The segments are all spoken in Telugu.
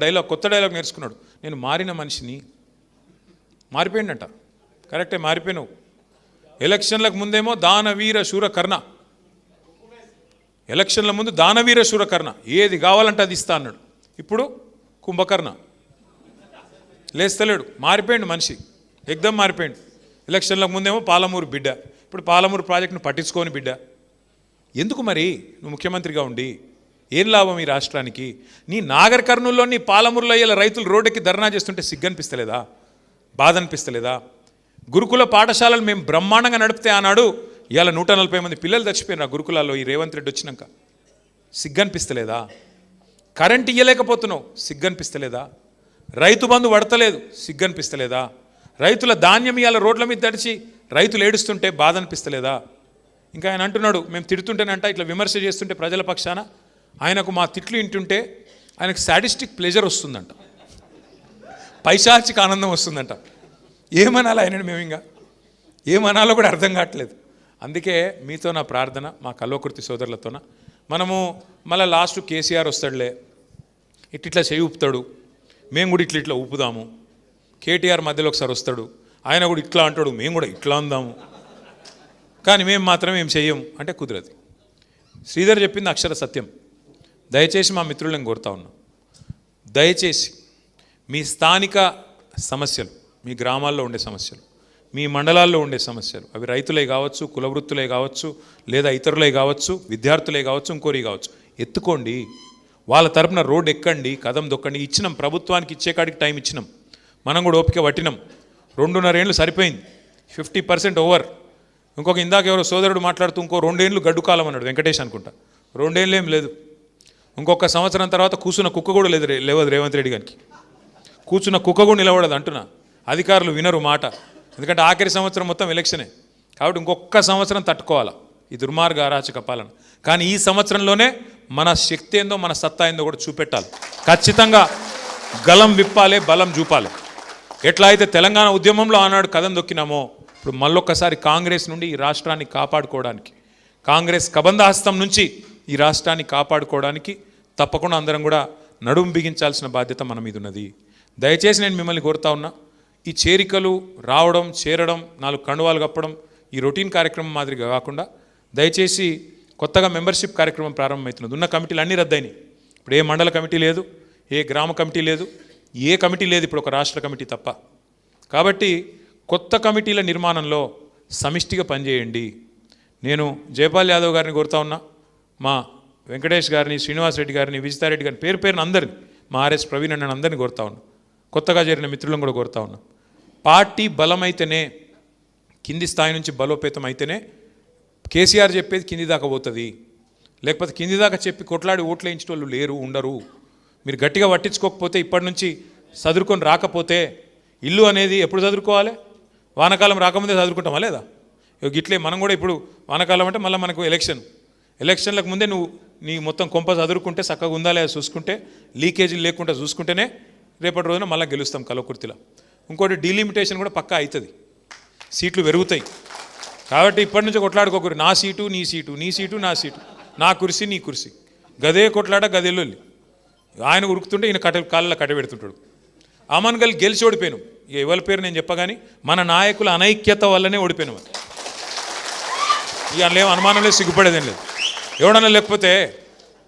డైలాగ్ కొత్త డైలాగ్ నేర్చుకున్నాడు. నేను మారిన మనిషిని. మారిపోయిందంట. కరెక్టే, మారిపోయినావు. ఎలక్షన్లకు ముందేమో దానవీర శూరకర్ణ, ఎలక్షన్ల ముందు దానవీర శూరకర్ణ, ఏది కావాలంటే అది ఇస్తా అన్నాడు. ఇప్పుడు కుంభకర్ణ, లేస్తలేడు. మారిపోయిండు మనిషి, ఎగ్దమ్ మారిపోయిండు. ఎలక్షన్లకు ముందేమో పాలమూరు బిడ్డ, ఇప్పుడు పాలమూరు ప్రాజెక్టును పట్టించుకోని బిడ్డ. ఎందుకు మరి నువ్వు ముఖ్యమంత్రిగా ఉండి ఏం లాభం ఈ రాష్ట్రానికి? నీ నాగర్ కర్నూలులో నీ పాలమూరులో అయ్యేలా రైతులు రోడ్డుకి ధర్నా చేస్తుంటే సిగ్గనిపిస్తలేదా? బాధ అనిపిస్తలేదా? గురుకుల పాఠశాలలు మేము బ్రహ్మాండంగా నడిపితే ఆనాడు ఇవాళ 140 మంది పిల్లలు చచ్చిపోయినారు ఆ గురుకులాల్లో ఈ రేవంత్ రెడ్డి వచ్చినాక. సిగ్గనిపిస్తలేదా? కరెంట్ ఇయ్యలేకపోతున్నావు, సిగ్గనిపిస్తలేదా? రైతు బంధు పడతలేదు, సిగ్గనిపిస్తలేదా? రైతుల ధాన్యం ఇవాళ రోడ్ల మీద తడిచి రైతులు ఏడుస్తుంటే బాధ అనిపిస్తలేదా? ఇంకా ఆయన అంటున్నాడు, మేము తిడుతుంటేనంట ఇట్లా విమర్శ చేస్తుంటే ప్రజల పక్షాన ఆయనకు మా తిట్లు వింటుంటే ఆయనకు సాడిస్టిక్ ప్లెజర్ వస్తుందంట, పైశాచిక ఆనందం వస్తుందంట. ఏమనాలి ఆయనని? మేము ఇంకా ఏమనాలో కూడా అర్థం కావట్లేదు. అందుకే మీతో నా ప్రార్థన, మా కల్వకుర్తి సోదరులతోన, మనము మళ్ళీ లాస్ట్ కేసీఆర్ వస్తాడులే, ఇట్లా చేయి ఊపుతాడు, మేము కూడా ఇట్లా ఊపుదాము. కేటీఆర్ మధ్యలో ఒకసారి వస్తాడు, ఆయన కూడా ఇట్లా అంటాడు, మేము కూడా ఇట్లా అందాము, కానీ మేము మాత్రం ఏం చెయ్యము అంటే కుదరదు. శ్రీధర్ చెప్పింది అక్షర సత్యం. దయచేసి మా మిత్రులను కోరుతా ఉన్నాం, దయచేసి మీ స్థానిక సమస్యలు, మీ గ్రామాల్లో ఉండే సమస్యలు, మీ మండలాల్లో ఉండే సమస్యలు, అవి రైతులే కావచ్చు, కులవృత్తులే కావచ్చు, లేదా ఇతరులే కావచ్చు, విద్యార్థులే కావచ్చు, ఇంకోరి కావచ్చు, ఎత్తుకోండి. వాళ్ళ తరపున రోడ్డు ఎక్కండి, కదం దొక్కండి. ఇచ్చినాం, ప్రభుత్వానికి ఇచ్చే కాడికి టైం ఇచ్చినాం, మనం కూడా ఓపిక పట్టినాం. 2.5 ఏళ్ళు సరిపోయింది, 50% ఓవర్. ఇంకొక ఇందాక ఎవరో సోదరుడు మాట్లాడుతూ ఇంకో 2 ఏళ్ళు గడ్డు కాలం అన్నాడు, వెంకటేష్ అనుకుంటా. 2 ఏళ్ళు ఏం లేదు, ఇంకొక సంవత్సరం తర్వాత కూర్చున్న కుక్క కూడా లేవదు రేవంత్ రెడ్డి గారికి. కూర్చున్న కుక్క కూడా నిలబడదు అంటున్నా. అధికారులు వినరు మాట, ఎందుకంటే ఆఖరి సంవత్సరం మొత్తం ఎలక్షనే కాబట్టి ఇంకొక సంవత్సరం తట్టుకోవాలా ఈ దుర్మార్గ అరాచక పాలన. కానీ ఈ సంవత్సరంలోనే మన శక్తి ఏందో, మన సత్తా ఏందో కూడా చూపెట్టాలి. ఖచ్చితంగా గలం విప్పాలి, బలం చూపాలి. ఎట్లా అయితే తెలంగాణ ఉద్యమంలో ఆనాడు కదం దొక్కినామో, ఇప్పుడు మళ్ళొక్కసారి కాంగ్రెస్ నుండి ఈ రాష్ట్రాన్ని కాపాడుకోవడానికి, కాంగ్రెస్ కబంధహస్తం నుంచి ఈ రాష్ట్రాన్ని కాపాడుకోవడానికి తప్పకుండా అందరం కూడా నడుము బిగించాల్సిన బాధ్యత మన మీద ఉన్నది. దయచేసి నేను మిమ్మల్ని కోరుతా ఉన్నా, ఈ చేరికలు రావడం, చేరడం, 4 కండువాలు కప్పడం, ఈ రొటీన్ కార్యక్రమం మాదిరిగా కాకుండా దయచేసి కొత్తగా మెంబర్షిప్ కార్యక్రమం ప్రారంభమవుతున్నది. ఉన్న కమిటీలు అన్నీ రద్దయినాయి. ఇప్పుడు ఏ మండల కమిటీ లేదు, ఏ గ్రామ కమిటీ లేదు, ఏ కమిటీ లేదు, ఇప్పుడు ఒక రాష్ట్ర కమిటీ తప్ప. కాబట్టి కొత్త కమిటీల నిర్మాణంలో సమిష్టిగా పనిచేయండి. నేను జయపాల్ యాదవ్ గారిని కోరుతా ఉన్నా, మా వెంకటేష్ గారిని, శ్రీనివాస్ రెడ్డి గారిని, విజితారెడ్డి గారిని, పేరు పేరున అందరిని, మా ఆర్ఎస్ ప్రవీణ్ అన్న అందరినీ కోరుతా ఉన్నా, కొత్తగా చేరిన మిత్రులను కూడా కోరుతా ఉన్నా. పార్టీ బలమైతేనే, కింది స్థాయి నుంచి బలోపేతం అయితేనే కేసీఆర్ చెప్పేది కింది దాకా పోతుంది. లేకపోతే కింది దాకా చెప్పి కొట్లాడి ఓట్లు వేయించే వాళ్ళు లేరు, ఉండరు. మీరు గట్టిగా పట్టించుకోకపోతే, ఇప్పటి నుంచి చదువుకొని రాకపోతే, ఇల్లు అనేది ఎప్పుడు చదువుకోవాలి? వానాకాలం రాకముందే చదువుకుంటామా లేదా? గిట్లే మనం కూడా ఇప్పుడు వానాకాలం అంటే మళ్ళీ మనకు ఎలక్షన్లకు ముందే నువ్వు నీ మొత్తం కొంప చదువుకుంటే, చక్కగా ఉందా లేదా చూసుకుంటే, లీకేజీలు లేకుండా చూసుకుంటేనే రేపటి రోజున మళ్ళీ గెలుస్తాం కల్వకుర్తిలో. ఇంకోటి డీలిమిటేషన్ కూడా పక్కా అవుతుంది, సీట్లు పెరుగుతాయి. కాబట్టి ఇప్పటి నుంచి కొట్లాడుకోకూరు, నా సీటు నీ సీటు, నీ సీటు నా సీటు, నా కుర్సీ నీ కుర్సీ, గదే కొట్లాడ గదేళ్ళొల్లి. ఆయన ఉరుకుతుంటే ఈయన కాళ్ళలో కట్టబెడుతుంటాడు. అమన్గల్ గెలిచి ఓడిపోయాను. ఇక ఎవరి పేరు నేను చెప్పగాని మన నాయకుల అనైక్యత వల్లనే ఓడిపోయాను. ఇక అందులో అనుమానం లేదు, సిగ్గుపడేదేం లేదు. ఎవడన్నా లేకపోతే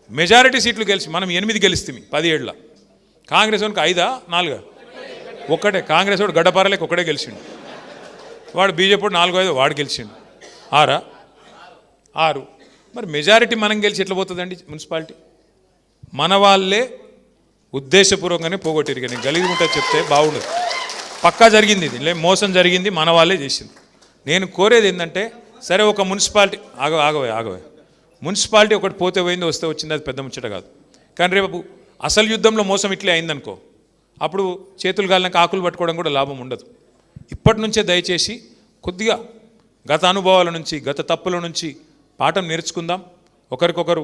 మెజారిటీ సీట్లు గెలిచి మనం 8 గెలిస్తే 10 ఏళ్ళ, కాంగ్రెస్ వానికి 5 4 ఒక్కటే. కాంగ్రెస్ వాడు గడ్డపారలేక ఒక్కడే గెలిచిండు, వాడు బీజేపీ 4 5 వాడు గెలిచిండు, 6. మరి మెజారిటీ మనం గెలిచి ఎట్లా పోతుందండి మున్సిపాలిటీ? మన వాళ్ళే ఉద్దేశపూర్వకంగానే పోగొట్టిరు. నేను గలిగుంటా చెప్తే బాగుండదు. పక్కా జరిగింది, ఇది మోసం జరిగింది, మన వాళ్ళే చేసింది. నేను కోరేది ఏంటంటే, సరే ఒక మున్సిపాలిటీ ఆగవే మున్సిపాలిటీ ఒకటి పోతే పోయింది, వస్తే వచ్చింది, అది పెద్ద ముచ్చట కాదు. కానీ రేపు అసలు యుద్ధంలో మోసం ఇట్లే అయిందనుకో, అప్పుడు చేతులు గాలినాక ఆకులు పట్టుకోవడం కూడా లాభం ఉండదు. ఇప్పటి నుంచే దయచేసి కొద్దిగా గత అనుభవాల నుంచి, గత తప్పుల నుంచి పాఠం నేర్చుకుందాం, ఒకరికొకరు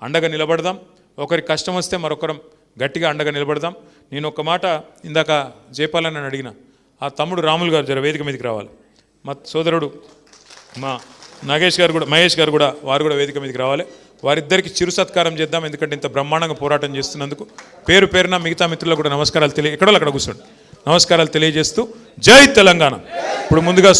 అండగా నిలబడదాం, ఒకరికి కష్టం వస్తే మరొకరం గట్టిగా అండగా నిలబడదాం. నేను ఒక మాట ఇందాక జయపాలని అడిగిన, ఆ తమ్ముడు రాములు గారు జర వేదిక మీదకి రావాలి, మా సోదరుడు మా మహేష్ గారు కూడా వారు కూడా వేదిక మీదకి రావాలి. వారిద్దరికి చిరు సత్కారం చేద్దాం, ఎందుకంటే ఇంత బ్రహ్మాండంగా పోరాటం చేస్తున్నందుకు. పేరు పేరున మిగతా మిత్రులకు కూడా నమస్కారాలు ఎక్కడో అక్కడ కూర్చోండి, నమస్కారాలు తెలియజేస్తూ జై తెలంగాణ. ఇప్పుడు ముందుగా